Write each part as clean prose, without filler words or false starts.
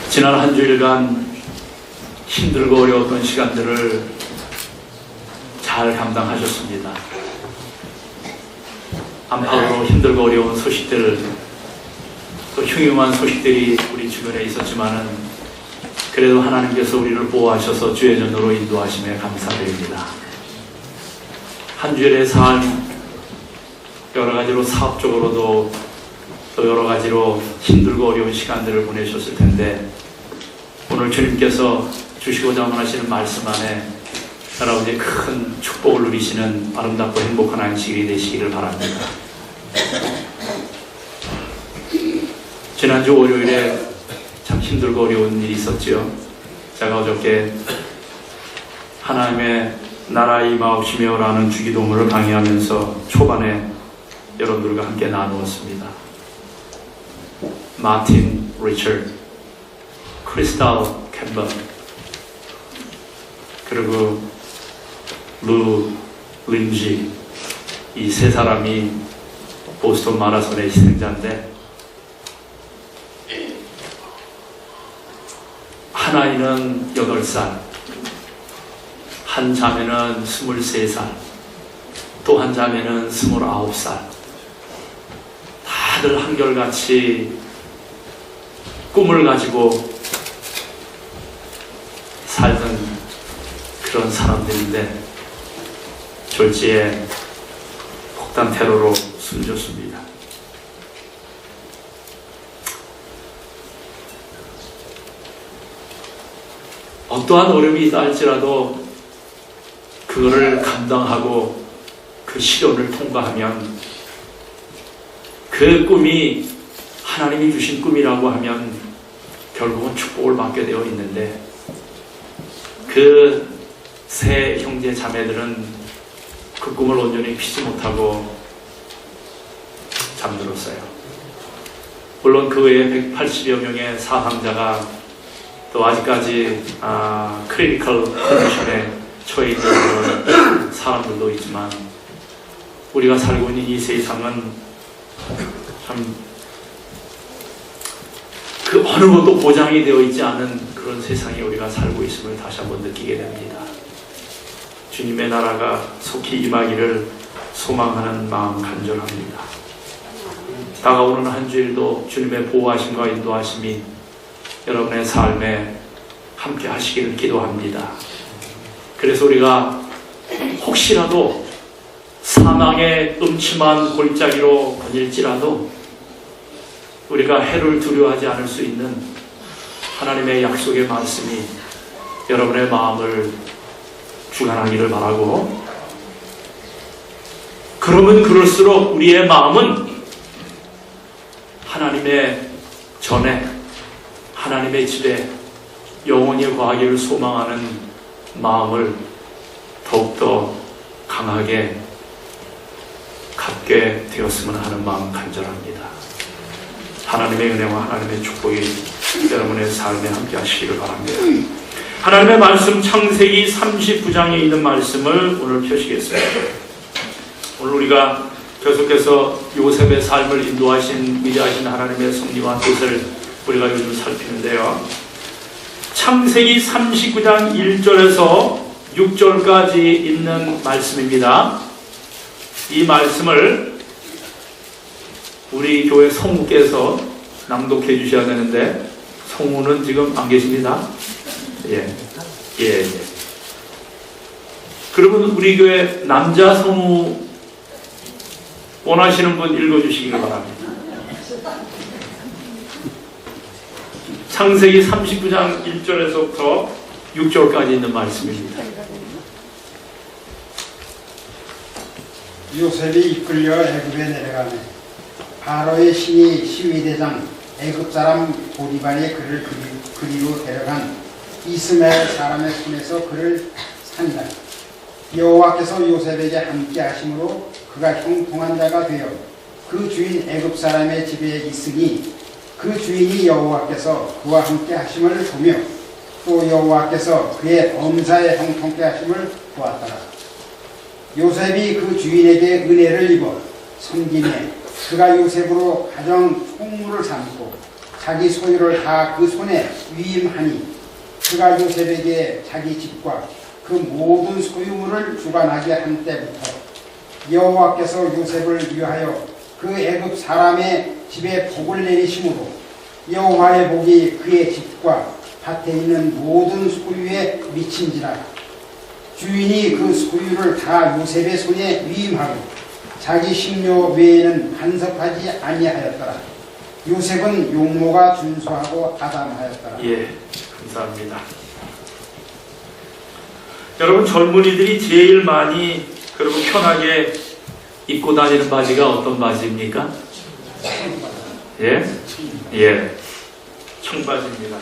지난 한 주일간 힘들고 어려웠던 시간들을 잘 감당하셨습니다. 안팎으로 힘들고 어려운 소식들, 또 흉흉한 소식들이 우리 주변에 있었지만은 그래도 하나님께서 우리를 보호하셔서 주의 전으로 인도하심에 감사드립니다. 한 주일의 삶, 여러 가지로 사업적으로도 또 여러 가지로 힘들고 어려운 시간들을 보내셨을 텐데 오늘 주님께서 주시고자 원하시는 말씀 안에 여러분들이 큰 축복을 누리시는 아름답고 행복한 안식일이 되시기를 바랍니다. 지난주 월요일에 참 힘들고 어려운 일이 있었지요. 제가 어저께 하나님의 나라 임하옵시며 라는 주기도문을 강의하면서 초반에 여러분들과 함께 나누었습니다. 마틴 리처드, 크리스탈 캠버, 그리고 루 린지, 이 세 사람이 보스턴 마라톤의 희생자인데 한 아이는 8살, 한 자매는 23살, 또 한 자매는 29살. 다들 한결같이 꿈을 가지고 살던 그런 사람들인데 졸지에 폭탄 테러로 숨졌습니다. 어떠한 어려움이 있다 할지라도 그거를 감당하고 그 시련을 통과하면 그 꿈이 하나님이 주신 꿈이라고 하면 결국은 축복을 받게 되어 있는데 그 세 형제 자매들은 그 꿈을 온전히 피지 못하고 잠들었어요. 물론 그 외에 180여 명의 사상자가 또 아직까지 크리티컬 컨디션에 처해 있는 그런 사람들도 있지만 우리가 살고 있는 이 세상은 참 그 어느 것도 보장이 되어 있지 않은 그런 세상에 우리가 살고 있음을 다시 한번 느끼게 됩니다. 주님의 나라가 속히 임하기를 소망하는 마음 간절합니다. 다가오는 한 주일도 주님의 보호하심과 인도하심이 여러분의 삶에 함께 하시기를 기도합니다. 그래서 우리가 혹시라도 사망의 음침한 골짜기로 거닐지라도 우리가 해를 두려워하지 않을 수 있는 하나님의 약속의 말씀이 여러분의 마음을 주관하기를 바라고, 그러면 그럴수록 우리의 마음은 하나님의 전에 하나님의 집에 영원히 거하기를 소망하는 마음을 더욱더 강하게 갖게 되었으면 하는 마음 간절합니다. 하나님의 은혜와 하나님의 축복이 여러분의 삶에 함께 하시기를 바랍니다. 하나님의 말씀 창세기 39장에 있는 말씀을 오늘 펴시겠습니다. 오늘 우리가 계속해서 요셉의 삶을 인도하신 위대하신 하나님의 섭리와 뜻을 우리가 요즘 살피는데요. 창세기 39장 1절에서 6절까지 있는 말씀입니다. 이 말씀을 우리 교회 성우께서 낭독해 주셔야 되는데 성우는 지금 안 계십니다. 예. 그러면 우리 교회 남자 성우 원하시는 분 읽어주시기 바랍니다. 창세기 39장 1절에서부터 6절까지 있는 말씀입니다. 요셉이 이끌려 애굽에 내려가매 바로의 신이 시위대장 애굽 사람 보디발이 그를 그리로 데려간 이스마엘 사람의 손에서 그를 산다. 여호와께서 요셉에게 함께 하심으로 그가 형통한 자가 되어 그 주인 애굽 사람의 집에 있으니 그 주인이 여호와께서 그와 함께 하심을 보며 또 여호와께서 그의 범사에 형통케 하심을 보았더라. 요셉이 그 주인에게 은혜를 입어 섬기매 그가 요셉으로 가정 총무를 삼고 자기 소유를 다 그 손에 위임하니 그가 요셉에게 자기 집과 그 모든 소유물을 주관하게 한 때부터 여호와께서 요셉을 위하여 그 애굽 사람의 집에 복을 내리심으로 여호와의 복이 그의 집과 밭에 있는 모든 소유에 미친지라. 주인이 그 소유를 다 요셉의 손에 위임하고 자기 식료 외에는 간섭하지 아니하였더라. 요셉은 용모가 준수하고 아담하였더라. 예, 감사합니다. 여러분, 젊은이들이 제일 많이 그리고 편하게 입고 다니는 바지가 어떤 바지입니까? 예, 청바지입니다.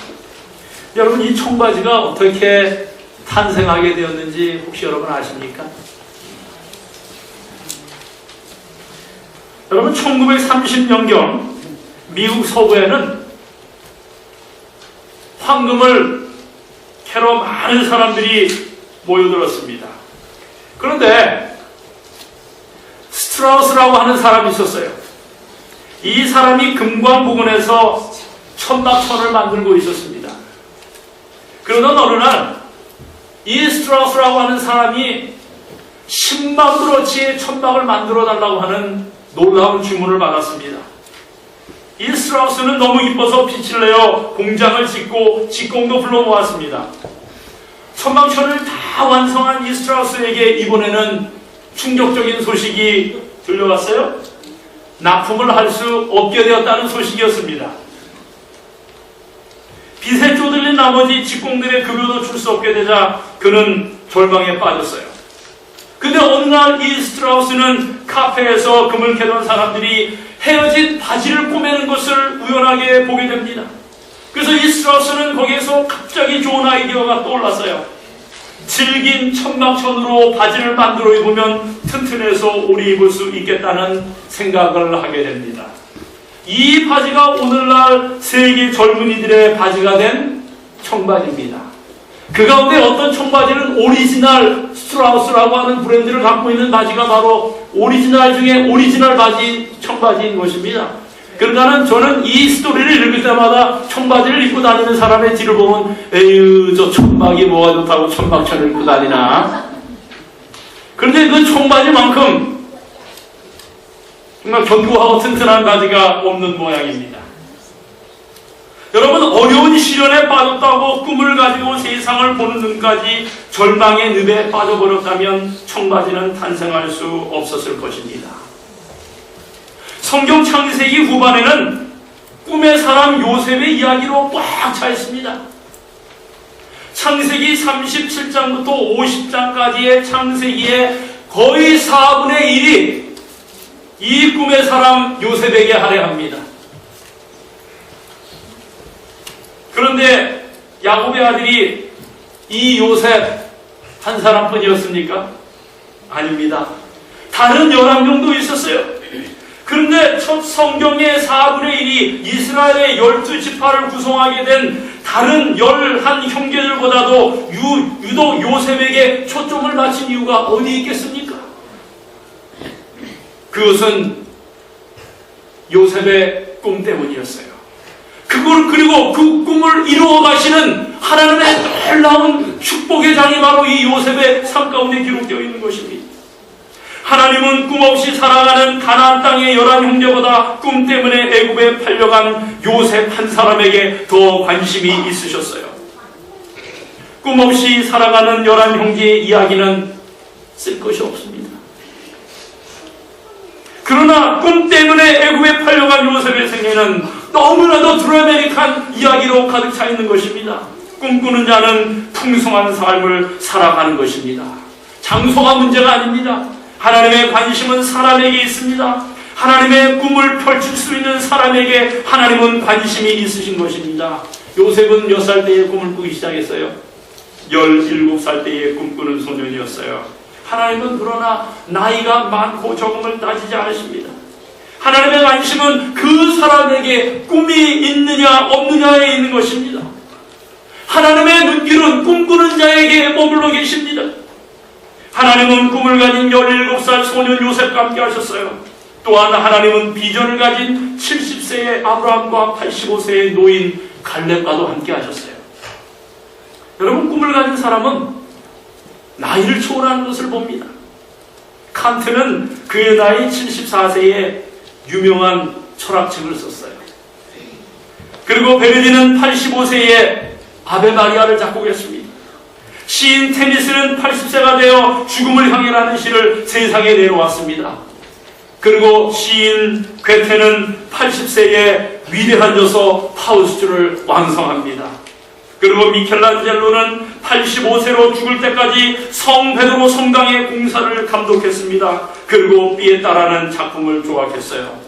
여러분, 이 청바지가 어떻게 탄생하게 되었는지 혹시 여러분 아십니까? 여러분, 1930년경 미국 서부에는 황금을 캐러 많은 사람들이 모여들었습니다. 그런데 스트라우스라고 하는 사람이 있었어요. 이 사람이 금광 부근에서 천막천을 만들고 있었습니다. 그러던 어느 날 이 스트라우스라고 하는 사람이 10만 브로치의 천막을 만들어 달라고 하는 놀라운 주문을 받았습니다. 이 스트라우스는 너무 이뻐서 빛을 내어 공장을 짓고 직공도 불러 모았습니다. 천막천을 다 완성한 이 스트라우스에게 이번에는 충격적인 소식이 들려왔어요. 납품을 할 수 없게 되었다는 소식이었습니다. 빚에 쪼들린 나머지 직공들의 급여도 줄 수 없게 되자 그는 절망에 빠졌어요. 근데 어느 날 이 스트라우스는 카페에서 금을 캐던 사람들이 헤어진 바지를 꼬매는 것을 우연하게 보게 됩니다. 그래서 이 스트라우스는 거기에서 갑자기 좋은 아이디어가 떠올랐어요. 질긴 천막천으로 바지를 만들어 입으면 튼튼해서 오래 입을 수 있겠다는 생각을 하게 됩니다. 이 바지가 오늘날 세계 젊은이들의 바지가 된 청바지입니다. 그 가운데 어떤 청바지는 오리지널 스트라우스라고 하는 브랜드를 갖고 있는 바지가 바로 오리지널 중에 오리지널 바지, 청바지인 것입니다. 그러니까 저는 이 스토리를 읽을 때마다 청바지를 입고 다니는 사람의 뒤를 보면 에휴, 저 청박이 뭐가 좋다고 청박천을 입고 다니나. 그런데 그 청바지만큼 정말 견고하고 튼튼한 바지가 없는 모양입니다. 여러분, 어려운 시련에 빠졌다고 꿈을 가지고 세상을 보는 눈까지 절망의 늪에 빠져버렸다면 청바지는 탄생할 수 없었을 것입니다. 성경 창세기 후반에는 꿈의 사람 요셉의 이야기로 꽉 차 있습니다. 창세기 37장부터 50장까지의 창세기의 거의 4분의 1이 이 꿈의 사람 요셉에게 할애합니다. 그런데 야곱의 아들이 이 요셉 한 사람뿐이었습니까? 아닙니다. 다른 11명도 있었어요. 그런데 첫 성경의 4분의 1이 이스라엘의 12지파를 구성하게 된 다른 11 형제들보다도 유독 요셉에게 초점을 맞춘 이유가 어디 있겠습니까? 그것은 요셉의 꿈 때문이었어요. 그리고 그 꿈을 이루어 가시는 하나님의 놀라운 축복의 장이 바로 이 요셉의 삶 가운데 기록되어 있는 것입니다. 하나님은 꿈 없이 살아가는 가나안 땅의 11 형제보다 꿈 때문에 애굽에 팔려간 요셉 한 사람에게 더 관심이 있으셨어요. 꿈 없이 살아가는 11 형제의 이야기는 쓸 것이 없습니다. 그러나 꿈 때문에 애굽에 팔려간 요셉의 생애는 너무나도 드라마틱한 이야기로 가득 차 있는 것입니다. 꿈꾸는 자는 풍성한 삶을 살아가는 것입니다. 장소가 문제가 아닙니다. 하나님의 관심은 사람에게 있습니다. 하나님의 꿈을 펼칠 수 있는 사람에게 하나님은 관심이 있으신 것입니다. 요셉은 몇 살 때에 꿈을 꾸기 시작했어요? 17살 때에 꿈꾸는 소년이었어요. 하나님은 그러나 나이가 많고 적음을 따지지 않으십니다. 하나님의 관심은 그 사람에게 꿈이 있느냐 없느냐에 있는 것입니다. 하나님의 눈길은 꿈꾸는 자에게 머물러 계십니다. 하나님은 꿈을 가진 17살 소년 요셉과 함께 하셨어요. 또한 하나님은 비전을 가진 70세의 아브라함과 85세의 노인 갈렙과도 함께 하셨어요. 여러분, 꿈을 가진 사람은 나이를 초월하는 것을 봅니다. 칸트는 그의 나이 74세에 유명한 철학책을 썼어요. 그리고 베르디는 85세에 아베 마리아를 작곡했습니다. 시인 테니스는 80세가 되어 죽음을 향해라는 시를 세상에 내놓았습니다. 그리고 시인 괴테는 80세에 위대한 저서 파우스트를 완성합니다. 그리고 미켈란젤로는 85세로 죽을 때까지 성 베드로 성당의 공사를 감독했습니다. 그리고 피에타라는 작품을 조각했어요.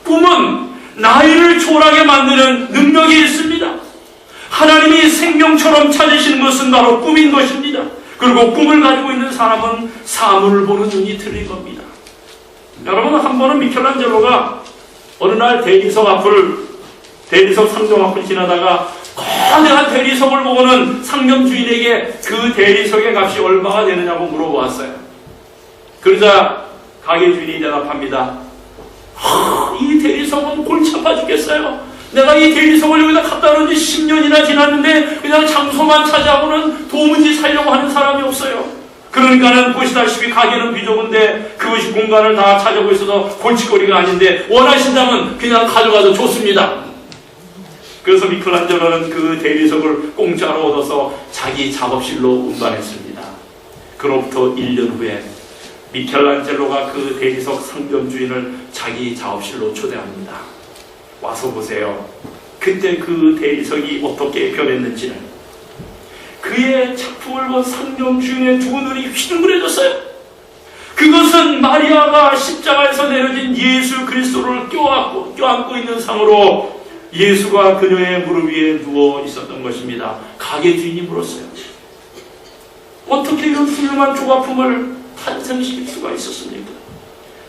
꿈은 나이를 초월하게 만드는 능력이 있습니다. 하나님이 생명처럼 찾으시는 것은 바로 꿈인 것입니다. 그리고 꿈을 가지고 있는 사람은 사물을 보는 눈이 틀린 겁니다. 여러분, 한 번은 미켈란젤로가 어느 날 대리석 상점 앞을 지나다가 거대한 대리석을 보고는 상점 주인에게 그 대리석의 값이 얼마가 되느냐고 물어보았어요. 그러자 가게 주인이 대답합니다. 이 대리석은 골치 아파 죽겠어요. 내가 이 대리석을 여기다 갖다 놓은 지 10년이나 지났는데 그냥 장소만 차지하고는 도무지 살려고 하는 사람이 없어요. 그러니까는 보시다시피 가게는 비좁은데 그것이 공간을 다 차지하고 있어서 골칫거리가 아닌데 원하신다면 그냥 가져가도 좋습니다. 그래서 미켈란젤로는 그 대리석을 공짜로 얻어서 자기 작업실로 운반했습니다. 그로부터 1년 후에 미켈란젤로가 그 대리석 상점 주인을 자기 작업실로 초대합니다. 와서 보세요. 그때 그 대리석이 어떻게 변했는지는. 그의 작품을 본 상점 주인의 두 눈이 휘둥그레졌어요. 그것은 마리아가 십자가에서 내려진 예수 그리스도를 껴안고 있는 상으로 예수가 그녀의 무릎 위에 누워 있었던 것입니다. 가게 주인이 물었어요. 어떻게 이런 훌륭한 조각품을 탄생시킬 수가 있었습니까?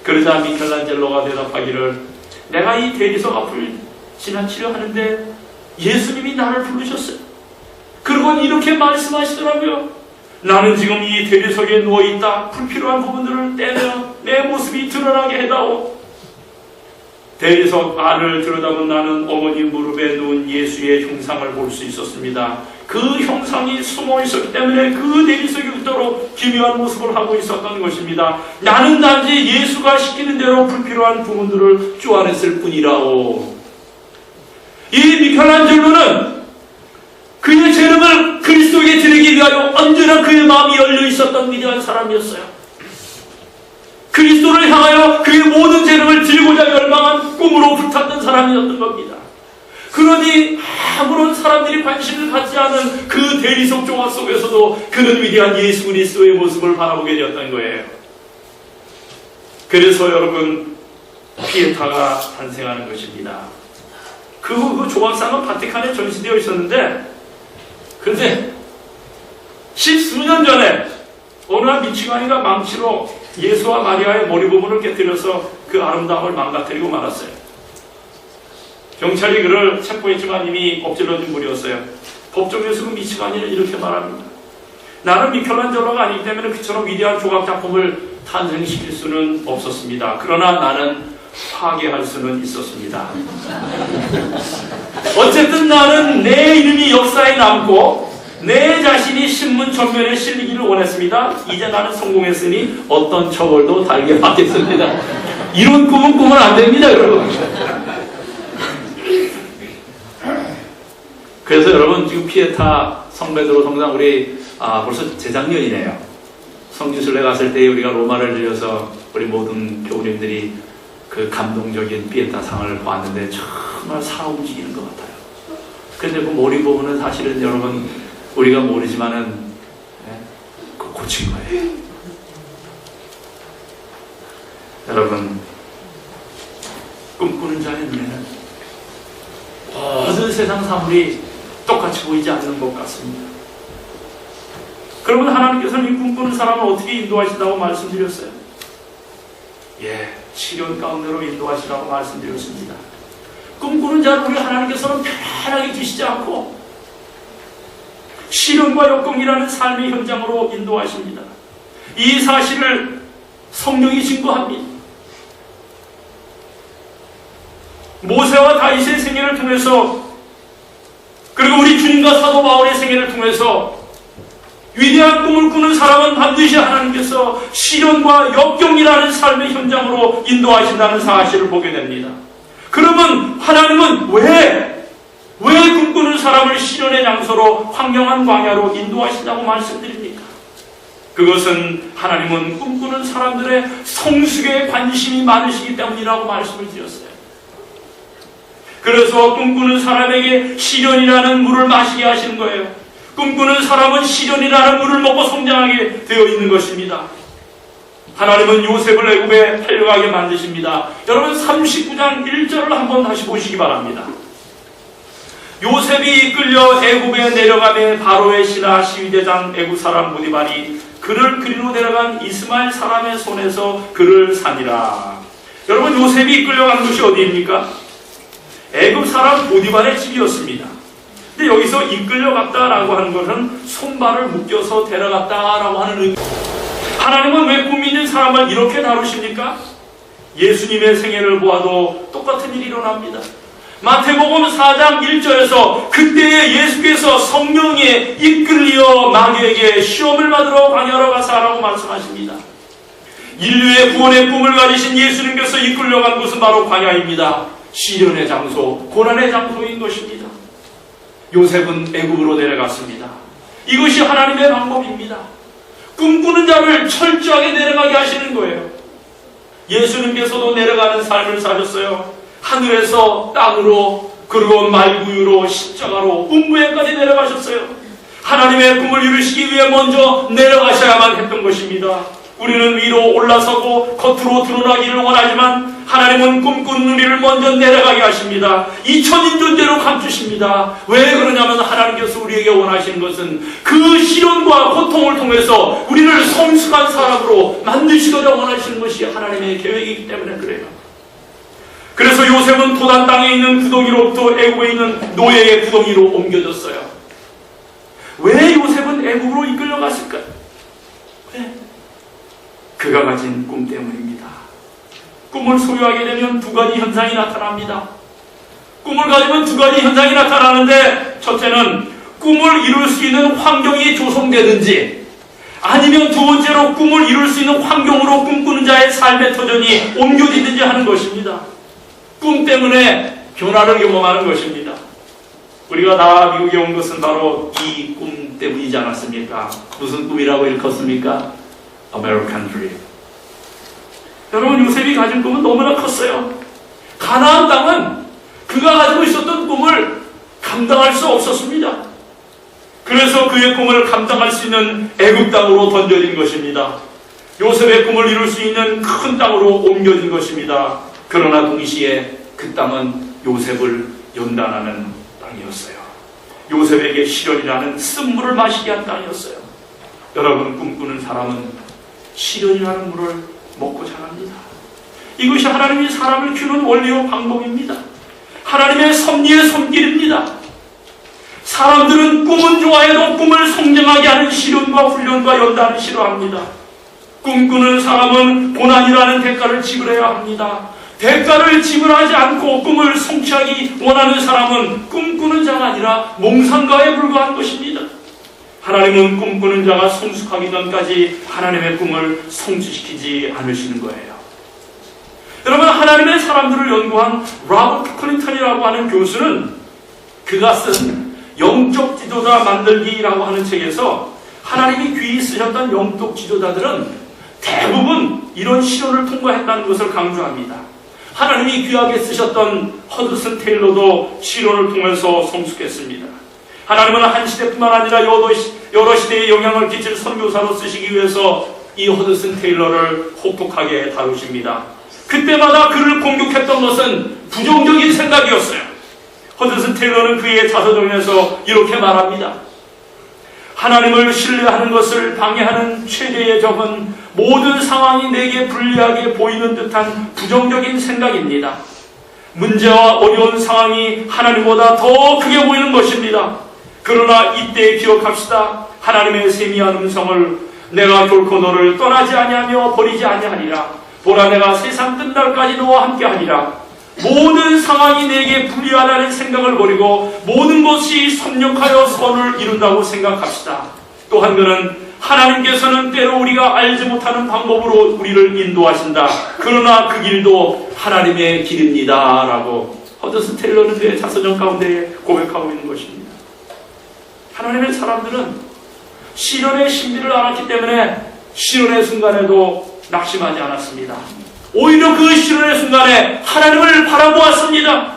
그러자 미켈란젤로가 대답하기를, 내가 이 대리석 앞을 지나치려 하는데 예수님이 나를 부르셨어요. 그리고 이렇게 말씀하시더라고요. 나는 지금 이 대리석에 누워있다. 불필요한 부분들을 떼며 내 모습이 드러나게 해다오. 대리석 안을 들여다본 나는 어머니 무릎에 누운 예수의 형상을 볼 수 있었습니다. 그 형상이 숨어 있었기 때문에 그 대리석이 그토록 기묘한 모습을 하고 있었던 것입니다. 나는 단지 예수가 시키는 대로 불필요한 부분들을 쪼아냈을 뿐이라오. 이 미켈란젤로는 그의 재능을 그리스도에게 드리기 위하여 언제나 그의 마음이 열려 있었던 위대한 사람이었어요. 그리스도를 향하여 그의 모든 재능을 드리고자 열망한 꿈으로 불탔던 사람이었던 겁니다. 그러니 아무런 사람들이 관심을 갖지 않은 그 대리석 조각 속에서도 그는 위대한 예수 그리스도의 모습을 바라보게 되었던 거예요. 그래서 여러분, 피에타가 탄생하는 것입니다. 그 조각상은 바티칸에 전시되어 있었는데, 그런데 10수년 전에 어느 한 미치광이가 망치로 예수와 마리아의 머리 부분을 깨뜨려서 그 아름다움을 망가뜨리고 말았어요. 경찰이 그를 체포했지만 이미 엎질러진 물이었어요. 법정에서 그 미치광이는 이렇게 말합니다. 나는 미켈란젤로가 아니기 때문에 그처럼 위대한 조각 작품을 탄생시킬 수는 없었습니다. 그러나 나는 파괴할 수는 있었습니다. 어쨌든 나는 내 이름이 역사에 남고 내 자신이 신문 전면에 실리기를 원했습니다. 이제 나는 성공했으니 어떤 처벌도 달게 받겠습니다. 이런 꿈은 꾸면 안 됩니다, 여러분. 그래서 여러분, 지금 피에타 성베드로 성당 우리 벌써 재작년이네요. 성지순례 갔을 때 우리가 로마를 들여서 우리 모든 교우님들이 그 감동적인 피에타 상을 봤는데 정말 살아 움직이는 것 같아요. 그런데 그 머리 부분은 사실은 여러분 우리가 모르지만은 그 고친 거예요. 여러분, 꿈꾸는 자의 눈에는 모든 세상 사물이 똑같이 보이지 않는 것 같습니다. 그러면 하나님께서는 이 꿈꾸는 사람을 어떻게 인도하신다고 말씀드렸어요? 시련 가운데로 인도하시라고 말씀드렸습니다. 꿈꾸는 자를 우리 하나님께서는 편안하게 두시지 않고 시련과 역경이라는 삶의 현장으로 인도하십니다. 이 사실을 성령이 증거합니다. 모세와 다윗의 생애를 통해서, 그리고 우리 주님과 사도 바울의 생애를 통해서 위대한 꿈을 꾸는 사람은 반드시 하나님께서 시련과 역경이라는 삶의 현장으로 인도하신다는 사실을 보게 됩니다. 그러면 하나님은 왜 꿈꾸는 사람을 시련의 장소로 황량한 광야로 인도하신다고 말씀드립니까? 그것은 하나님은 꿈꾸는 사람들의 성숙에 관심이 많으시기 때문이라고 말씀을 드렸어요. 그래서 꿈꾸는 사람에게 시련이라는 물을 마시게 하시는 거예요. 꿈꾸는 사람은 시련이라는 물을 먹고 성장하게 되어 있는 것입니다. 하나님은 요셉을 애굽에 팔려가게 만드십니다. 여러분 39장 1절을 한번 다시 보시기 바랍니다. 요셉이 이끌려 애굽에 내려가매 바로의 신하 시위대장 애굽 사람 보디발이 그를 그리로 데려간 이스마엘 사람의 손에서 그를 산이라. 여러분 요셉이 이끌려간 곳이 어디입니까? 애굽 사람 보디발의 집이었습니다. 근데 여기서 이끌려갔다라고 하는 것은 손발을 묶여서 데려갔다라고 하는 의미. 하나님은 왜 꿈이 있는 사람을 이렇게 다루십니까? 예수님의 생애를 보아도 똑같은 일이 일어납니다. 마태복음 4장 1절에서 그때에 예수께서 성령에 이끌려 마귀에게 시험을 받으러 광야로 가사라고 말씀하십니다. 인류의 구원의 꿈을 가지신 예수님께서 이끌려간 곳은 바로 광야입니다. 시련의 장소, 고난의 장소인 것입니다. 요셉은 애굽으로 내려갔습니다. 이것이 하나님의 방법입니다. 꿈꾸는 자를 철저하게 내려가게 하시는 거예요. 예수님께서도 내려가는 삶을 사셨어요. 하늘에서 땅으로, 그리고 말구유로, 십자가로, 음부에까지 내려가셨어요. 하나님의 꿈을 이루시기 위해 먼저 내려가셔야만 했던 것입니다. 우리는 위로 올라서고 겉으로 드러나기를 원하지만 하나님은 꿈꾸는 우리를 먼저 내려가게 하십니다. 이천인 존재로 감추십니다. 왜 그러냐면 하나님께서 우리에게 원하시는 것은 그 시련과 고통을 통해서 우리를 성숙한 사람으로 만드시고자 원하시는 것이 하나님의 계획이기 때문에 그래요. 그래서 요셉은 도단 땅에 있는 구덩이로부터 애굽에 있는 노예의 구덩이로 옮겨졌어요. 왜 요셉은 애굽으로 이끌려갔을까요? 왜? 그가 가진 꿈 때문입니다. 꿈을 소유하게 되면 두 가지 현상이 나타납니다. 꿈을 가지면 두 가지 현상이 나타나는데, 첫째는 꿈을 이룰 수 있는 환경이 조성되든지, 아니면 두 번째로 꿈을 이룰 수 있는 환경으로 꿈꾸는 자의 삶의 터전이 옮겨지든지 하는 것입니다. 꿈 때문에 변화를 경험하는 것입니다. 우리가 다 미국에 온 것은 바로 이 꿈 때문이지 않았습니까? 무슨 꿈이라고 일컫습니까? American Dream. 여러분 요셉이 가진 꿈은 너무나 컸어요. 가나안 땅은 그가 가지고 있었던 꿈을 감당할 수 없었습니다. 그래서 그의 꿈을 감당할 수 있는 애굽 땅으로 던져진 것입니다. 요셉의 꿈을 이룰 수 있는 큰 땅으로 옮겨진 것입니다. 그러나 동시에 그 땅은 요셉을 연단하는 땅이었어요. 요셉에게 시련이라는 쓴물을 마시게 한 땅이었어요. 여러분 꿈꾸는 사람은 시련이라는 물을 먹고 자랍니다. 이것이 하나님이 사람을 키우는 원리와 방법입니다. 하나님의 섭리의 손길입니다. 사람들은 꿈은 좋아해도 꿈을 성장하게 하는 시련과 훈련과 연단을 싫어합니다. 꿈꾸는 사람은 고난이라는 대가를 지불해야 합니다. 대가를 지불하지 않고 꿈을 성취하기 원하는 사람은 꿈꾸는 자가 아니라 몽상가에 불과한 것입니다. 하나님은 꿈꾸는 자가 성숙하기 전까지 하나님의 꿈을 성취시키지 않으시는 거예요. 여러분 하나님의 사람들을 연구한 로버트 클린턴이라고 하는 교수는 그가 쓴 영적 지도자 만들기라고 하는 책에서 하나님이 귀히 쓰셨던 영적 지도자들은 대부분 이런 시련을 통과했다는 것을 강조합니다. 하나님이 귀하게 쓰셨던 허드슨 테일러도 시련을 통해서 성숙했습니다. 하나님은 한 시대뿐만 아니라 여러 시대에 영향을 끼칠 선교사로 쓰시기 위해서 이 허드슨 테일러를 혹독하게 다루십니다. 그때마다 그를 공격했던 것은 부정적인 생각이었어요. 허드슨 테일러는 그의 자서전에서 이렇게 말합니다. 하나님을 신뢰하는 것을 방해하는 최대의 적은 모든 상황이 내게 불리하게 보이는 듯한 부정적인 생각입니다. 문제와 어려운 상황이 하나님보다 더 크게 보이는 것입니다. 그러나 이때 기억합시다. 하나님의 세미한 음성을 내가 결코 너를 떠나지 아니하며 버리지 아니하리라. 보라 내가 세상 끝날까지 너와 함께하리라. 모든 상황이 내게 불리하다는 생각을 버리고 모든 것이 섭력하여 선을 이룬다고 생각합시다. 또 한 가지는 하나님께서는 때로 우리가 알지 못하는 방법으로 우리를 인도하신다. 그러나 그 길도 하나님의 길입니다. 라고 허드슨 테일러는 그의 자서전 가운데 고백하고 있는 것입니다. 하나님의 사람들은 시련의 신비를 알았기 때문에 시련의 순간에도 낙심하지 않았습니다. 오히려 그 시련의 순간에 하나님을 바라보았습니다.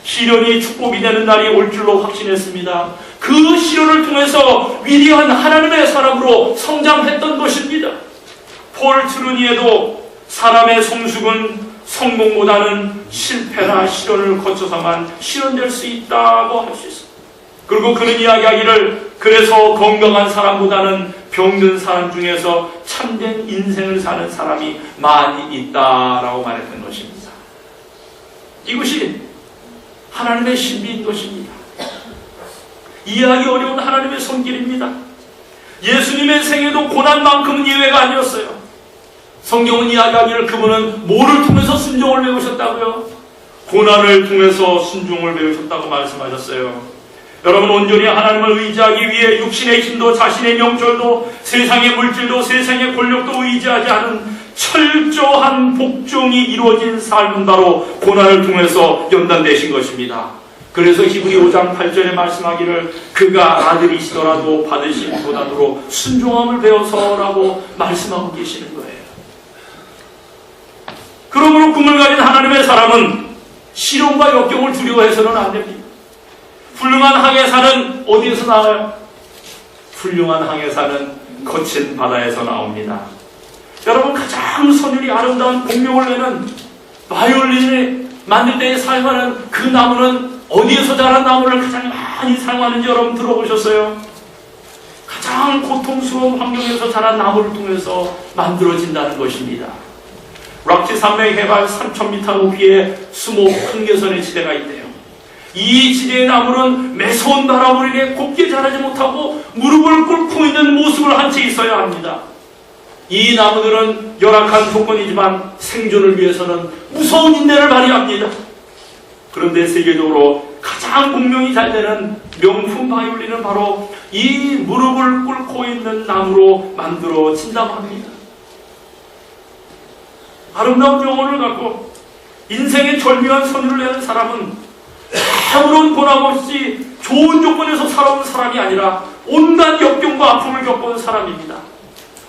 시련이 축복이 되는 날이 올 줄로 확신했습니다. 그 시련을 통해서 위대한 하나님의 사람으로 성장했던 것입니다. 폴 트루니에도 사람의 성숙은 성공보다는 실패나 시련을 거쳐서만 실현될 수 있다고 할 수 있습니다. 그리고 그는 이야기하기를 그래서 건강한 사람보다는 병든 사람 중에서 참된 인생을 사는 사람이 많이 있다라고 말했던 것입니다. 이것이 하나님의 신비인 것입니다. 이해하기 어려운 하나님의 손길입니다. 예수님의 생애도 고난만큼은 예외가 아니었어요. 성경은 이야기하기를 그분은 뭐를 통해서 순종을 배우셨다고요? 고난을 통해서 순종을 배우셨다고 말씀하셨어요. 여러분, 온전히 하나님을 의지하기 위해 육신의 힘도 자신의 명철도 세상의 물질도 세상의 권력도 의지하지 않은 철저한 복종이 이루어진 삶은 바로 고난을 통해서 연단되신 것입니다. 그래서 히브리 5장 8절에 말씀하기를 그가 아들이시더라도 받으신 고난으로 순종함을 배워서라고 말씀하고 계시는 거예요. 그러므로 꿈을 가진 하나님의 사람은 시련과 역경을 두려워해서는 안 됩니다. 훌륭한 항해사는 어디에서 나와요? 훌륭한 항해사는 거친 바다에서 나옵니다. 여러분, 가장 선율이 아름다운 공명을 내는 바이올린을 만들 때 사용하는 그 나무는 어디에서 자란 나무를 가장 많이 사용하는지 여러분 들어보셨어요? 가장 고통스러운 환경에서 자란 나무를 통해서 만들어진다는 것입니다. 락지 산맥 해발 3,000m 높이의 수목 한계선의 지대가 있대요. 이 지대의 나무는 매서운 바람으로 인해 곱게 자라지 못하고 무릎을 꿇고 있는 모습을 한 채 있어야 합니다. 이 나무들은 열악한 조건이지만 생존을 위해서는 무서운 인내를 발휘합니다. 그런데 세계적으로 가장 공명이 잘 되는 명품 바이올린은 바로 이 무릎을 꿇고 있는 나무로 만들어진다고 합니다. 아름다운 영혼을 갖고 인생의 절묘한 선율을 내는 사람은 아무런 고난 없이 좋은 조건에서 살아온 사람이 아니라 온갖 역경과 아픔을 겪어온 사람입니다.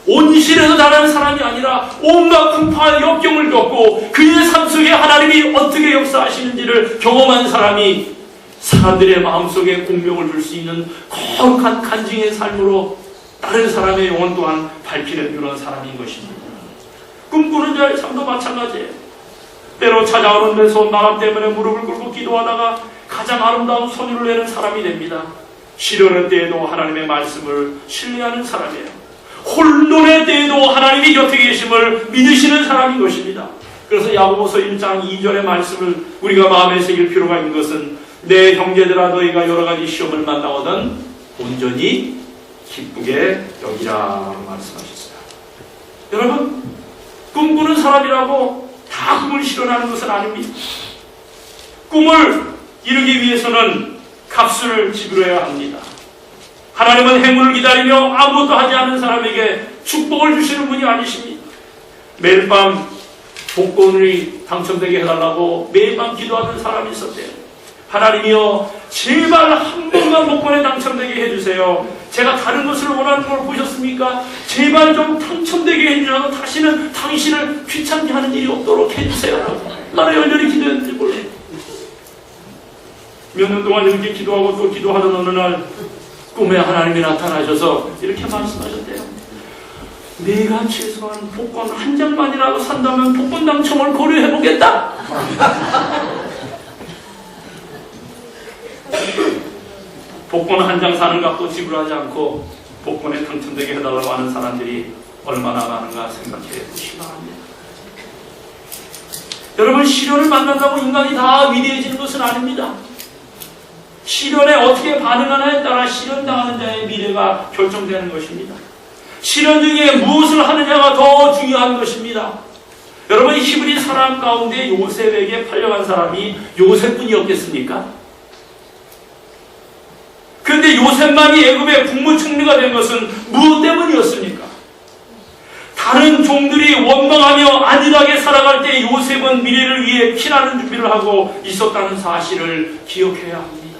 온실에서 자란 사람이 아니라 온갖 풍파와 역경을 겪고 그의 삶 속에 하나님이 어떻게 역사하시는지를 경험한 사람이 사람들의 마음속에 공명을 줄 수 있는 거룩한 간증의 삶으로 다른 사람의 영혼 또한 밝히는 그런 사람인 것입니다. 꿈꾸는 자의 삶도 마찬가지예요. 때로 찾아오는 매서운 나람 때문에 무릎을 꿇고 기도하다가 가장 아름다운 선율을 내는 사람이 됩니다. 시련의 때에도 하나님의 말씀을 신뢰하는 사람이에요. 혼돈의 때에도 하나님이 곁에 계심을 믿으시는 사람인 것입니다. 그래서 야고보서 1장 2절의 말씀을 우리가 마음에 새길 필요가 있는 것은 내 형제들아 너희가 여러 가지 시험을 만나거든 온전히 기쁘게 여기라 말씀하셨어요. 여러분, 꿈꾸는 사람이라고 다 꿈을 실현하는 것은 아닙니다. 꿈을 이루기 위해서는 값을 지불해야 합니다. 하나님은 행운을 기다리며 아무것도 하지 않는 사람에게 축복을 주시는 분이 아니십니다. 매일 밤 복권이 당첨되게 해달라고 매일 밤 기도하는 사람이 있었대요. 하나님이여 제발 한 번만 복권에 당첨되게 해주세요. 제가 다른 것을 원하는 걸 보셨습니까? 제발 좀 당첨되게 해주셔서 다시는 당신을 귀찮게 하는 일이 없도록 해주세요. 나는 열렬히 기도했는지 몰라요. 몇 년 동안 이렇게 기도하고 또 기도하던 어느 날 꿈에 하나님이 나타나셔서 이렇게 말씀하셨대요. 내가 최소한 복권 한 장만이라도 산다면 복권 당첨을 고려해보겠다. 복권 한 장 사는 값도 지불하지 않고 복권에 당첨되게 해달라고 하는 사람들이 얼마나 많은가 생각해 보시기 바랍니다. 여러분, 시련을 만난다고 인간이 다 위대해지는 것은 아닙니다. 시련에 어떻게 반응하느냐에 따라 시련당하는 자의 미래가 결정되는 것입니다. 시련 중에 무엇을 하느냐가 더 중요한 것입니다. 여러분, 히브리 사람 가운데 요셉에게 팔려간 사람이 요셉뿐이었겠습니까? 그런데 요셉만이 애굽의 국무총리가 된 것은 무엇 때문이었습니까? 다른 종들이 원망하며 안일하게 살아갈 때 요셉은 미래를 위해 피나는 준비를 하고 있었다는 사실을 기억해야 합니다.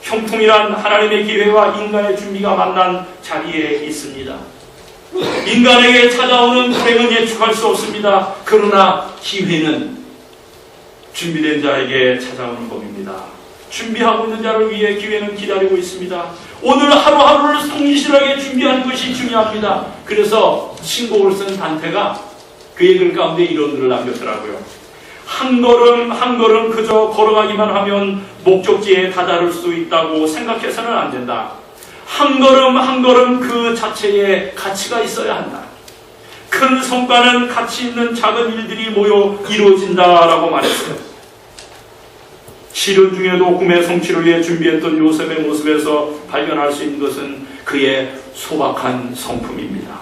형통이란 하나님의 기회와 인간의 준비가 만난 자리에 있습니다. 인간에게 찾아오는 불행은 예측할 수 없습니다. 그러나 기회는 준비된 자에게 찾아오는 법입니다. 준비하고 있는 자를 위해 기회는 기다리고 있습니다. 오늘 하루하루를 성실하게 준비하는 것이 중요합니다. 그래서 신곡을 쓴 단테가 그의 글 가운데 이런 글을 남겼더라고요. 한 걸음 한 걸음 그저 걸어가기만 하면 목적지에 다다를 수 있다고 생각해서는 안 된다. 한 걸음 한 걸음 그 자체에 가치가 있어야 한다. 큰 성과는 가치 있는 작은 일들이 모여 이루어진다라고 말했어요. 시련 중에도 꿈의 성취를 위해 준비했던 요셉의 모습에서 발견할 수 있는 것은 그의 소박한 성품입니다.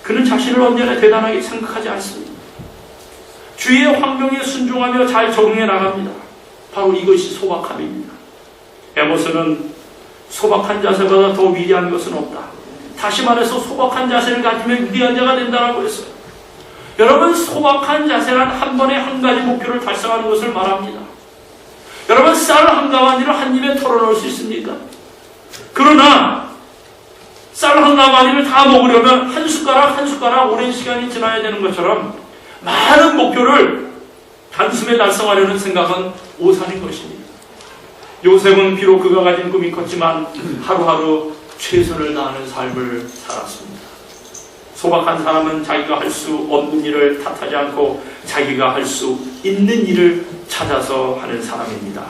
그는 자신을 언제나 대단하게 생각하지 않습니다. 주위의 환경에 순종하며 잘 적응해 나갑니다. 바로 이것이 소박함입니다. 에머스는 소박한 자세보다 더 위대한 것은 없다. 다시 말해서 소박한 자세를 가지면 위대한 자가 된다고 했어요. 여러분, 소박한 자세란 한 번에 한 가지 목표를 달성하는 것을 말합니다. 여러분, 쌀 한 가마니를 한 입에 털어넣을 수 있습니까? 그러나 쌀 한 가마니를 다 먹으려면 한 숟가락 한 숟가락 오랜 시간이 지나야 되는 것처럼 많은 목표를 단숨에 달성하려는 생각은 오산인 것입니다. 요셉은 비록 그가 가진 꿈이 컸지만 하루하루 최선을 다하는 삶을 살았습니다. 소박한 사람은 자기가 할 수 없는 일을 탓하지 않고 자기가 할 수 있는 일을 찾아서 하는 사람입니다.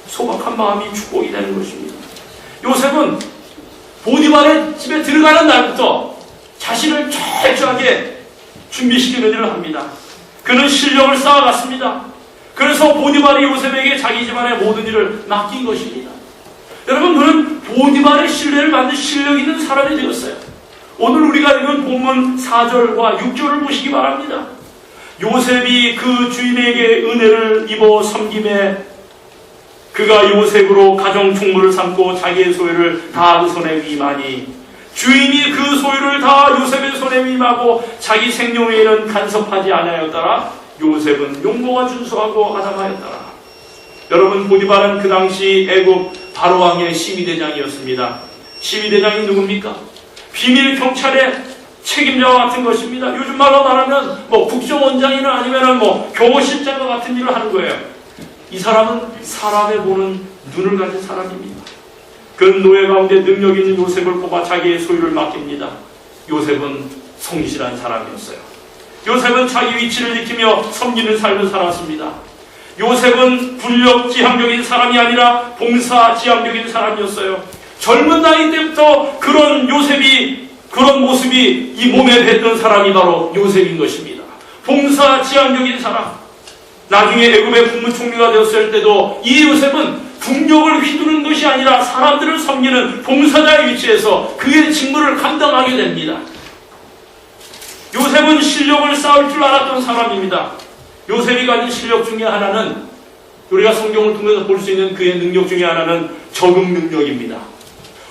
소박한 마음이 축복이 되는 것입니다. 요셉은 보디발의 집에 들어가는 날부터 자신을 철저하게 준비시키는 일을 합니다. 그는 실력을 쌓아갔습니다. 그래서 보디발이 요셉에게 자기 집안의 모든 일을 맡긴 것입니다. 여러분, 그는 보디발의 신뢰를 받는 실력 있는 사람이 되었어요. 오늘 우리가 읽은 본문 4절과 6절을 보시기 바랍니다. 요셉이 그 주인에게 은혜를 입어 섬김에 그가 요셉으로 가정 총무를 삼고 자기의 소유를 다 그 손에 위임하니 주인이 그 소유를 다 요셉의 손에 위임하고 자기 생명에는 간섭하지 아니하였더라. 요셉은 용모가 준수하고 아담하였더라. 여러분, 보디발은 그 당시 애굽 바로왕의 시위대장이었습니다. 시위대장이 누굽니까? 비밀 경찰의 책임자와 같은 것입니다. 요즘 말로 말하면 국정원장이나 아니면 경호실장과 같은 일을 하는 거예요. 이 사람은 사람의 보는 눈을 가진 사람입니다. 그는 노예 가운데 능력 있는 요셉을 뽑아 자기의 소유를 맡깁니다. 요셉은 성실한 사람이었어요. 요셉은 자기 위치를 지키며 섬기는 삶을 살았습니다. 요셉은 군력지향적인 사람이 아니라 봉사지향적인 사람이었어요. 젊은 나이 때부터 그런 모습이 이 몸에 뱄던 사람이 바로 요셉인 것입니다. 봉사지향적인 사람. 나중에 애굽의 국무총리가 되었을 때도 이 요셉은 국력을 휘두르는 것이 아니라 사람들을 섬기는 봉사자의 위치에서 그의 직무를 감당하게 됩니다. 요셉은 실력을 쌓을 줄 알았던 사람입니다. 요셉이 가진 실력 중에 하나는, 우리가 성경을 통해서 볼 수 있는 그의 능력 중에 하나는 적응 능력입니다.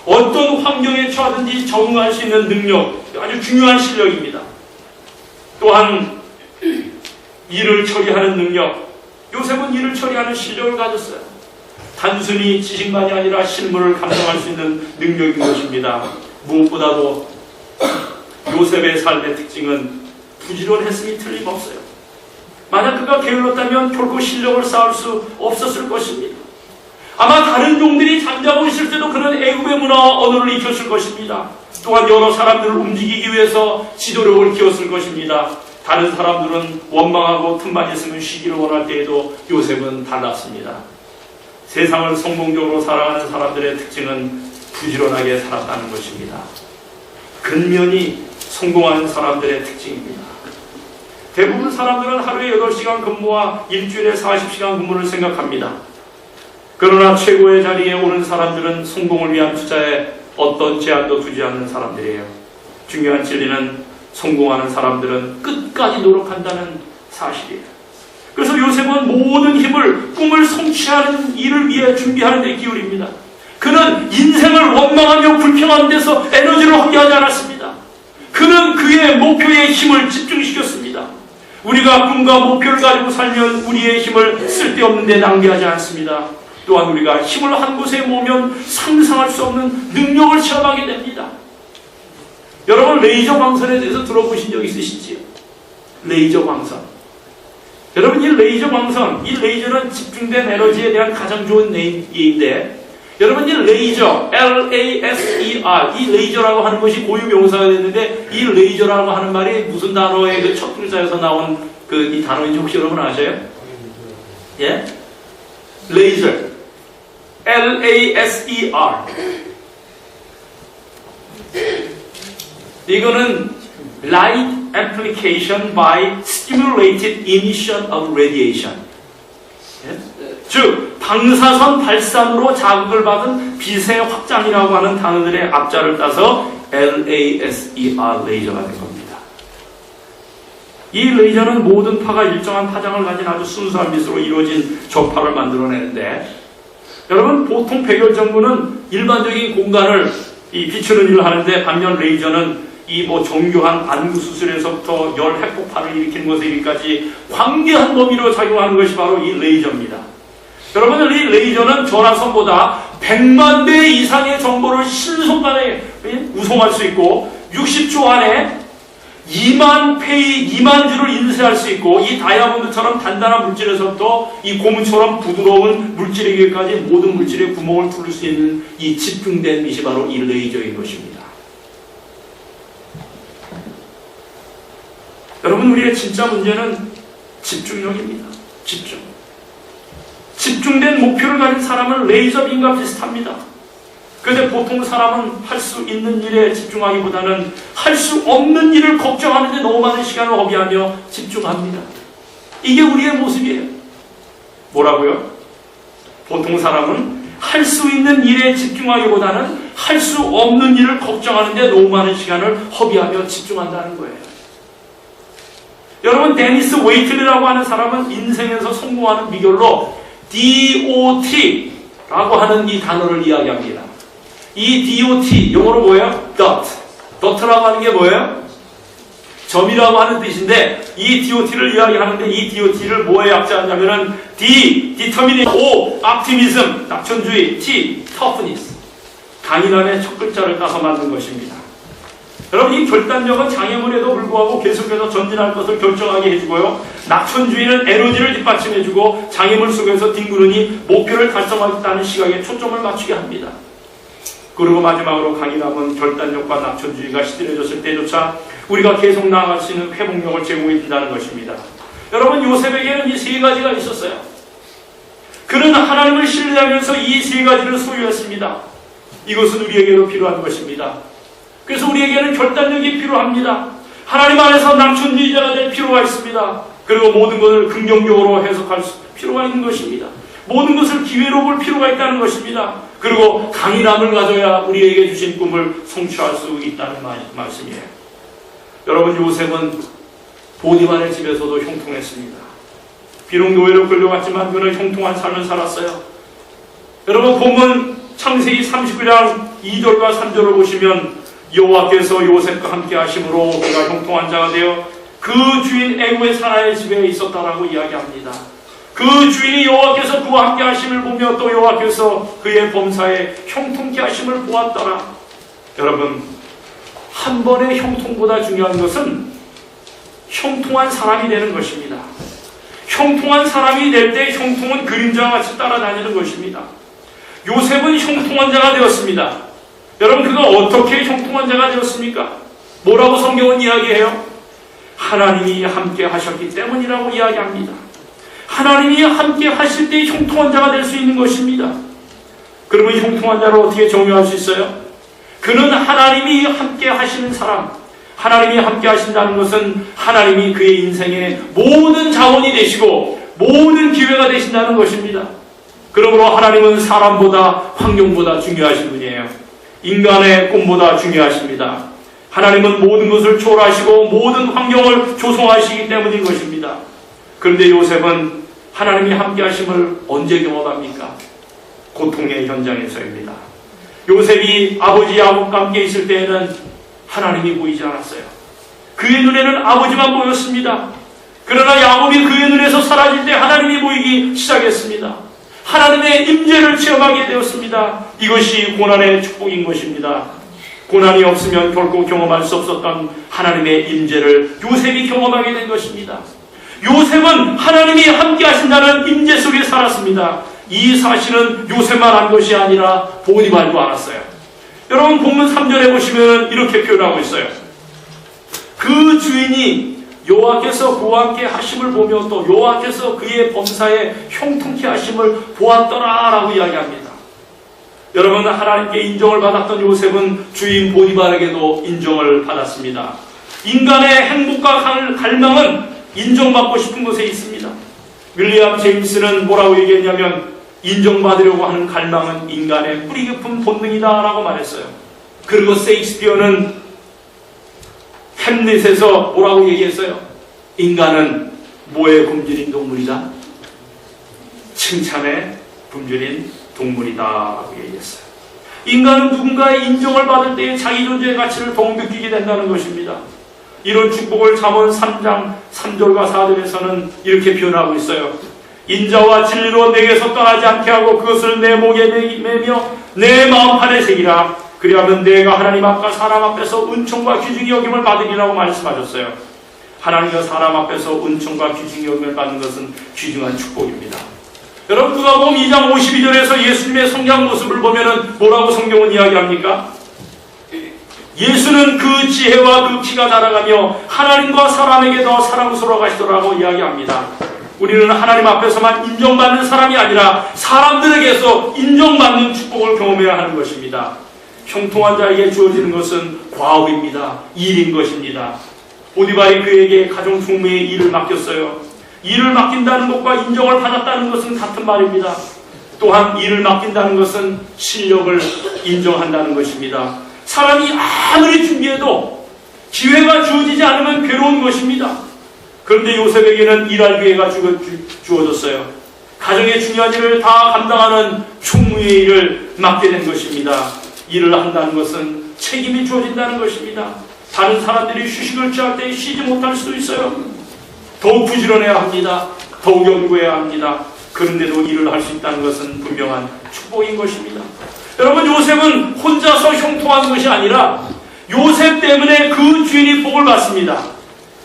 어떤 환경에 처하든지 적응할 수 있는 능력, 아주 중요한 실력입니다. 또한 일을 처리하는 능력, 요셉은 일을 처리하는 실력을 가졌어요. 단순히 지식만이 아니라 실무를 감당할 수 있는 능력인 것입니다. 무엇보다도 요셉의 삶의 특징은 부지런했음이 틀림없어요. 만약 그가 게을렀다면 결코 실력을 쌓을 수 없었을 것입니다. 아마 다른 종들이 잠자고 있을 때도 그는 애굽의 문화와 언어를 익혔을 것입니다. 또한 여러 사람들을 움직이기 위해서 지도력을 키웠을 것입니다. 다른 사람들은 원망하고 틈만 있으면 쉬기를 원할 때에도 요셉은 달랐습니다. 세상을 성공적으로 살아가는 사람들의 특징은 부지런하게 살았다는 것입니다. 근면이 성공하는 사람들의 특징입니다. 대부분 사람들은 하루에 8시간 근무와 일주일에 40시간 근무를 생각합니다. 그러나 최고의 자리에 오른 사람들은 성공을 위한 투자에 어떤 제한도 두지 않는 사람들이에요. 중요한 진리는 성공하는 사람들은 끝까지 노력한다는 사실이에요. 그래서 요셉은 모든 힘을 꿈을 성취하는 일을 위해 준비하는 데 기울입니다. 그는 인생을 원망하며 불평하는 데서 에너지를 허비하지 않았습니다. 그는 그의 목표에 힘을 집중시켰습니다. 우리가 꿈과 목표를 가지고 살면 우리의 힘을 쓸데없는 데 낭비하지 않습니다. 또한 우리가 힘을 한 곳에 모으면 상상할 수 없는 능력을 체험하게 됩니다. 여러분, 레이저 광선에 대해서 들어보신 적 있으시지요? 레이저 광선. 여러분, 이 레이저 광선, 이 레이저는 집중된 에너지에 대한 가장 좋은 네임인데, 여러분, 이 레이저, L-A-S-E-R, 이 레이저라고 하는 것이 고유명사가 됐는데, 이 레이저라고 하는 말이 무슨 단어의 그 첫 글자에서 나온 이 단어인지 혹시 여러분 아세요? 예? 레이저. L-A-S-E-R. 이거는 Light Application by Stimulated Emission of Radiation. 예? 즉, 방사선 발산으로 자극을 받은 빛의 확장이라고 하는 단어들의 앞자를 따서 LASER 레이저가 된 겁니다. 이 레이저는 모든 파가 일정한 파장을 가진 아주 순수한 빛으로 이루어진 적파를 만들어내는데, 여러분, 보통 백열전구는 일반적인 공간을 비추는 일을 하는데, 반면 레이저는 정교한 안구 수술에서부터 열 핵폭발을 일으키는 것에 이르기까지 광대한 범위로 작용하는 것이 바로 이 레이저입니다. 여러분들, 이 레이저는 전화선보다 100만 배 이상의 정보를 신속하게 우송할 수 있고, 60초 안에 2만 주를 인쇄할 수 있고, 이 다이아몬드처럼 단단한 물질에서부터 이 고무처럼 부드러운 물질에게까지 모든 물질의 구멍을 뚫을 수 있는 이 집중된 빛이 바로 이 레이저인 것입니다. 여러분, 우리의 진짜 문제는 집중력입니다. 집중된 목표를 가진 사람은 레이저빔과 비슷합니다. 그런데 보통 사람은 할 수 있는 일에 집중하기보다는 할 수 없는 일을 걱정하는데 너무 많은 시간을 허비하며 집중합니다. 이게 우리의 모습이에요. 뭐라고요? 보통 사람은 할 수 있는 일에 집중하기보다는 할 수 없는 일을 걱정하는데 너무 많은 시간을 허비하며 집중한다는 거예요. 여러분, 데니스 웨이틀리라고 하는 사람은 인생에서 성공하는 비결로 DOT라고 하는 이 단어를 이야기합니다. 이 DOT, 영어로 뭐예요? dot라고 하는 게 뭐예요? 점이라고 하는 뜻인데, 이 DOT를 이야기하는데, 이 DOT를 뭐에 약자하냐면은 D, determination, O, optimism, 낙천주의, T, toughness, 강인함의 첫 글자를 따서 만든 것입니다. 여러분, 이 결단력은 장애물에도 불구하고 계속해서 전진할 것을 결정하게 해주고요. 낙천주의는 에너지를 뒷받침해주고, 장애물 속에서 뒹구르니 목표를 달성하겠다는 시각에 초점을 맞추게 합니다. 그리고 마지막으로 강인함은 결단력과 낙천주의가 시들해졌을 때조차 우리가 계속 나아갈 수 있는 회복력을 제공해 준다는 것입니다. 여러분, 요셉에게는 이 세 가지가 있었어요. 그는 하나님을 신뢰하면서 이 세 가지를 소유했습니다. 이것은 우리에게도 필요한 것입니다. 그래서 우리에게는 결단력이 필요합니다. 하나님 안에서 낙천주의자가 될 필요가 있습니다. 그리고 모든 것을 긍정적으로 해석할 필요가 있는 것입니다. 모든 것을 기회로 볼 필요가 있다는 것입니다. 그리고 강인함을 가져야 우리에게 주신 꿈을 성취할 수 있다는 말씀이에요. 여러분, 요셉은 보디발의 집에서도 형통했습니다. 비록 노예로 끌려갔지만 그는 형통한 삶을 살았어요. 여러분, 본문 창세기 39장 2절과 3절을 보시면 여호와께서 요셉과 함께 하심으로 그가 형통한 자가 되어 그 주인 애굽의 사라의 집에 있었다라고 이야기합니다. 그 주인이 여호와께서 그와 함께 하심을 보며 또 여호와께서 그의 범사에 형통케 하심을 보았더라. 여러분, 한 번의 형통보다 중요한 것은 형통한 사람이 되는 것입니다. 형통한 사람이 될 때 형통은 그림자와 같이 따라다니는 것입니다. 요셉은 형통한 자가 되었습니다. 여러분, 그가 어떻게 형통한 자가 되었습니까? 뭐라고 성경은 이야기해요? 하나님이 함께 하셨기 때문이라고 이야기합니다. 하나님이 함께 하실 때 형통한 자가 될 수 있는 것입니다. 그러면 형통한 자를 어떻게 정의할 수 있어요? 그는 하나님이 함께 하시는 사람, 하나님이 함께 하신다는 것은 하나님이 그의 인생의 모든 자원이 되시고 모든 기회가 되신다는 것입니다. 그러므로 하나님은 사람보다 환경보다 중요하신 분이에요. 인간의 꿈보다 중요하십니다. 하나님은 모든 것을 초월하시고 모든 환경을 조성하시기 때문인 것입니다. 그런데 요셉은 하나님이 함께 하심을 언제 경험합니까? 고통의 현장에서입니다. 요셉이 아버지 야곱과 함께 있을 때에는 하나님이 보이지 않았어요. 그의 눈에는 아버지만 보였습니다. 그러나 야곱이 그의 눈에서 사라질 때 하나님이 보이기 시작했습니다. 하나님의 임재를 체험하게 되었습니다. 이것이 고난의 축복인 것입니다. 고난이 없으면 결코 경험할 수 없었던 하나님의 임재를 요셉이 경험하게 된 것입니다. 요셉은 하나님이 함께 하신다는 임재 속에 살았습니다. 이 사실은 요셉만 안 것이 아니라 보디발도 알았어요. 여러분 본문 3절에 보시면 이렇게 표현하고 있어요. 그 주인이 여호와께서 그와 함께 하심을 보며 또 여호와께서 그의 범사에 형통케 하심을 보았더라 라고 이야기합니다. 여러분 하나님께 인정을 받았던 요셉은 주인 보디발에게도 인정을 받았습니다. 인간의 행복과 갈망은 인정받고 싶은 곳에 있습니다. 윌리엄 제임스는 뭐라고 얘기했냐면 인정받으려고 하는 갈망은 인간의 뿌리 깊은 본능이다 라고 말했어요. 그리고 세익스피어는 햄릿에서 뭐라고 얘기했어요? 인간은 뭐에 굶주린 동물이다? 칭찬에 굶주린 동물이다 라고 얘기했어요. 인간은 누군가의 인정을 받을 때에 자기 존재의 가치를 더욱 느끼게 된다는 것입니다. 이런 축복을 잠언 3장 3절과 4절에서는 이렇게 표현하고 있어요. 인자와 진리로 내게서 떠나지 않게 하고 그것을 내 목에 매며 내 마음판에 새기라. 그리하면 내가 하나님 앞과 사람 앞에서 은총과 귀중히 여김을 받으리라고 말씀하셨어요. 하나님과 사람 앞에서 은총과 귀중히 여김을 받는 것은 귀중한 축복입니다. 여러분 누가복음 2장 52절에서 예수님의 성장 모습을 보면은 뭐라고 성경은 이야기합니까? 예수는 그 지혜와 그 키가 날아가며 하나님과 사람에게 더 사랑스러워 가시더라고 이야기합니다. 우리는 하나님 앞에서만 인정받는 사람이 아니라 사람들에게서 인정받는 축복을 경험해야 하는 것입니다. 형통한 자에게 주어지는 것은 과업입니다. 일인 것입니다. 보디발이 그에게 가정 총무의 일을 맡겼어요. 일을 맡긴다는 것과 인정을 받았다는 것은 같은 말입니다. 또한 일을 맡긴다는 것은 실력을 인정한다는 것입니다. 사람이 아무리 준비해도 기회가 주어지지 않으면 괴로운 것입니다. 그런데 요셉에게는 일할 기회가 주어졌어요. 가정의 중요한 일을 다 감당하는 총무의 일을 맡게 된 것입니다. 일을 한다는 것은 책임이 주어진다는 것입니다. 다른 사람들이 휴식을 취할 때 쉬지 못할 수도 있어요. 더욱 부지런해야 합니다. 더욱 연구해야 합니다. 그런데도 일을 할 수 있다는 것은 분명한 축복인 것입니다. 여러분 요셉은 혼자서 형통한 것이 아니라 요셉 때문에 그 주인이 복을 받습니다.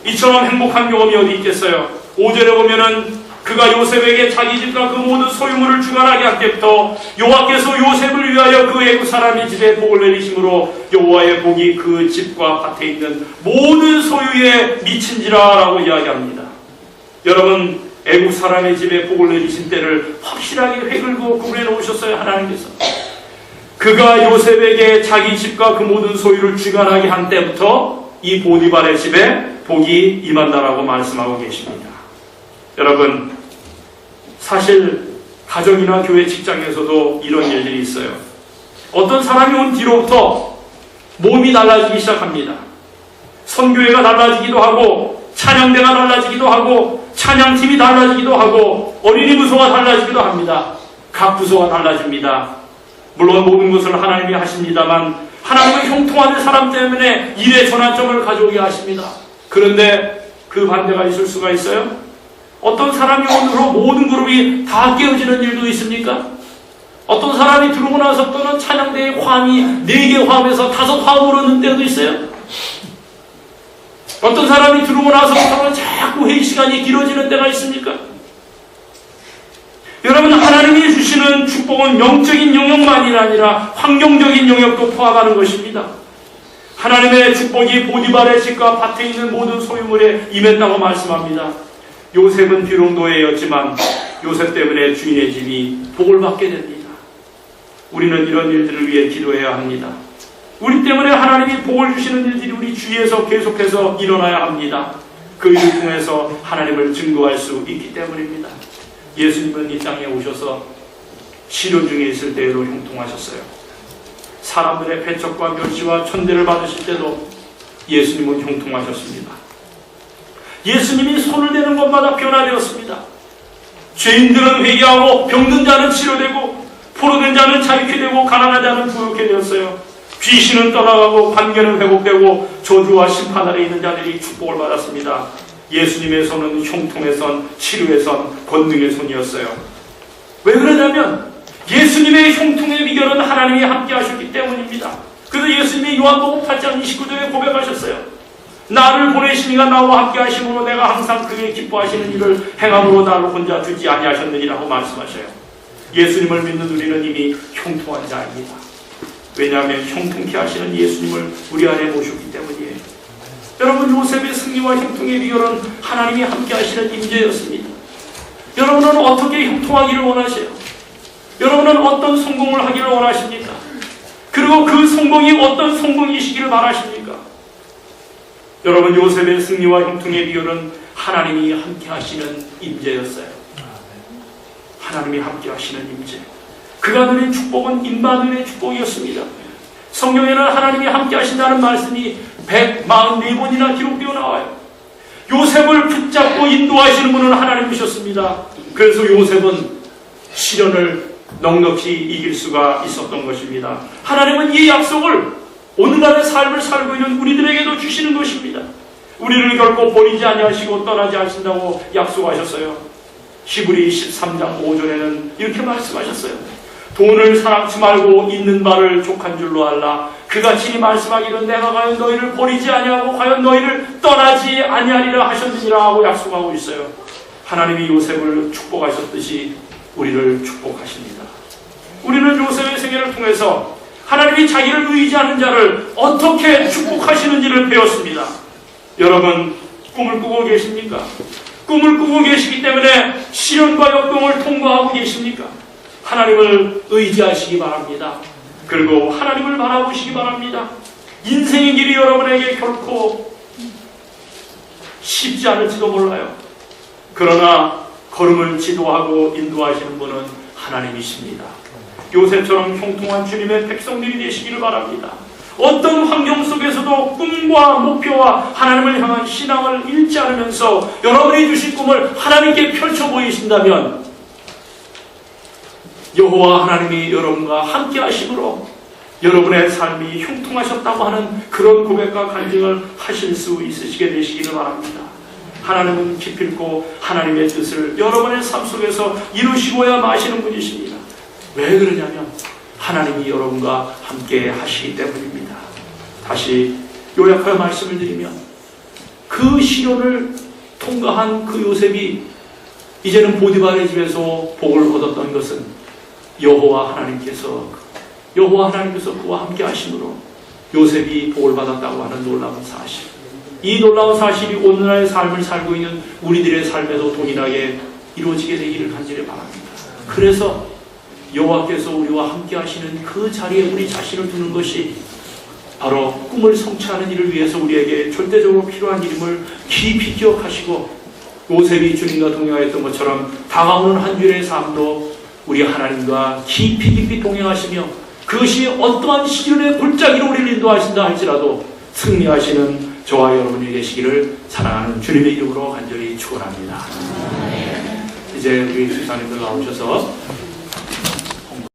이처럼 행복한 경험이 어디 있겠어요? 5절에 보면은 그가 요셉에게 자기 집과 그 모든 소유물을 주관하게 할 때부터 여호와께서 요셉을 위하여 그 애굽 사람의 집에 복을 내리심으로 여호와의 복이 그 집과 밭에 있는 모든 소유에 미친지라 라고 이야기합니다. 여러분 애굽 사람의 집에 복을 내리신 때를 확실하게 획을고 구분해 놓으셨어요. 하나님께서 그가 요셉에게 자기 집과 그 모든 소유를 주관하게 한 때부터 이 보디발의 집에 복이 임한다라고 말씀하고 계십니다. 여러분 사실 가정이나 교회 직장에서도 이런 일들이 있어요. 어떤 사람이 온 뒤로부터 몸이 달라지기 시작합니다. 선교회가 달라지기도 하고 찬양대가 달라지기도 하고 찬양팀이 달라지기도 하고 어린이 부서가 달라지기도 합니다. 각 부서가 달라집니다. 물론 모든 것을 하나님이 하십니다만 하나님은 형통하는 사람 때문에 일의 전환점을 가져오게 하십니다. 그런데 그 반대가 있을 수가 있어요? 어떤 사람이 오늘로 모든 그룹이 다 깨어지는 일도 있습니까? 어떤 사람이 들어오고 나서부터는 찬양대의 화음이 4개 화음에서 5 화음으로 넣는 때도 있어요. 어떤 사람이 들어오고 나서부터는 자꾸 회의 시간이 길어지는 때가 있습니까? 여러분 하나님이 주시는 축복은 영적인 영역만이 아니라 환경적인 영역도 포함하는 것입니다. 하나님의 축복이 보디발의 집과 밭에 있는 모든 소유물에 임했다고 말씀합니다. 요셉은 비록 노예였지만 요셉 때문에 주인의 집이 복을 받게 됩니다. 우리는 이런 일들을 위해 기도해야 합니다. 우리 때문에 하나님이 복을 주시는 일들이 우리 주위에서 계속해서 일어나야 합니다. 그 일을 통해서 하나님을 증거할 수 있기 때문입니다. 예수님은 이 땅에 오셔서 시련 중에 있을 때에도 형통하셨어요. 사람들의 배척과 멸시와 천대를 받으실 때도 예수님은 형통하셨습니다. 예수님이 손을 대는 것마다 변화되었습니다. 죄인들은 회개하고 병든 자는 치료되고 포로된 자는 자유케 되고 가난한 자는 부유케 되었어요. 귀신은 떠나가고 관계는 회복되고 저주와 심판 아래 있는 자들이 축복을 받았습니다. 예수님의 손은 형통의 손, 치료의 손, 권능의 손이었어요. 왜 그러냐면 예수님의 형통의 비결은 하나님이 함께 하셨기 때문입니다. 그래서 예수님이 요한복음 8장 29절에 고백하셨어요. 나를 보내시니가 나와 함께 하심으로 내가 항상 그의 기뻐하시는 일을 행함으로 나를 혼자 두지 아니하셨느니라고 말씀하셔요. 예수님을 믿는 우리는 이미 형통한 자입니다. 왜냐하면 형통케 하시는 예수님을 우리 안에 모셨기 때문이에요. 여러분, 요셉의 승리와 형통의 비결은 하나님이 함께 하시는 임재였습니다. 여러분은 어떻게 형통하기를 원하세요? 여러분은 어떤 성공을 하기를 원하십니까? 그리고 그 성공이 어떤 성공이시기를 바라십니까? 여러분, 요셉의 승리와 형통의 비결은 하나님이 함께 하시는 임재였어요. 하나님이 함께 하시는 임재. 그가 누린 축복은 임마누엘의 축복이었습니다. 성경에는 하나님이 함께 하신다는 말씀이 144번이나 기록되어 나와요. 요셉을 붙잡고 인도하시는 분은 하나님이셨습니다. 그래서 요셉은 시련을 넉넉히 이길 수가 있었던 것입니다. 하나님은 이 약속을 오늘날의 삶을 살고 있는 우리들에게도 주시는 것입니다. 우리를 결코 버리지 아니하시고 떠나지 않으신다고 약속하셨어요. 히브리 13장 5절에는 이렇게 말씀하셨어요. 돈을 사랑치 말고 있는 바를 족한 줄로 알라. 그가 친히 말씀하기를 내가 과연 너희를 버리지 아니하고 과연 너희를 떠나지 아니하리라 하셨느니라 하고 약속하고 있어요. 하나님이 요셉을 축복하셨듯이 우리를 축복하십니다. 우리는 요셉의 생애를 통해서 하나님이 자기를 의지하는 자를 어떻게 축복하시는지를 배웠습니다. 여러분, 꿈을 꾸고 계십니까? 꿈을 꾸고 계시기 때문에 시련과 역경을 통과하고 계십니까? 하나님을 의지하시기 바랍니다. 그리고 하나님을 바라보시기 바랍니다. 인생의 길이 여러분에게 결코 쉽지 않을지도 몰라요. 그러나 걸음을 지도하고 인도하시는 분은 하나님이십니다. 요셉처럼 형통한 주님의 백성들이 되시기를 바랍니다. 어떤 환경 속에서도 꿈과 목표와 하나님을 향한 신앙을 잃지 않으면서 여러분이 주신 꿈을 하나님께 펼쳐 보이신다면 여호와 하나님이 여러분과 함께 하심으로 여러분의 삶이 형통하셨다고 하는 그런 고백과 간증을 하실 수 있으시게 되시기를 바랍니다. 하나님은 기필코 하나님의 뜻을 여러분의 삶 속에서 이루시고야 마시는 분이십니다. 왜 그러냐면 하나님이 여러분과 함께 하시기 때문입니다. 다시 요약하여 말씀을 드리면 그 시련을 통과한 그 요셉이 이제는 보디발의 집에서 복을 얻었던 것은 여호와 하나님께서 그와 함께 하심으로 요셉이 복을 받았다고 하는 놀라운 사실. 이 놀라운 사실이 오늘날의 삶을 살고 있는 우리들의 삶에도 동일하게 이루어지게 되기를 간절히 바랍니다. 그래서 여호와께서 우리와 함께 하시는 그 자리에 우리 자신을 두는 것이 바로 꿈을 성취하는 일을 위해서 우리에게 절대적으로 필요한 일임을 깊이 기억하시고 요셉이 주님과 동행하였던 것처럼 다가오는 한 주의 삶도 우리 하나님과 깊이 동행하시며 그것이 어떠한 시련의 골짜기로 우리를 인도하신다 할지라도 승리하시는 저와 여러분이 되시기를 사랑하는 주님의 이름으로 간절히 축원합니다. 이제 우리 집사님들 나오셔서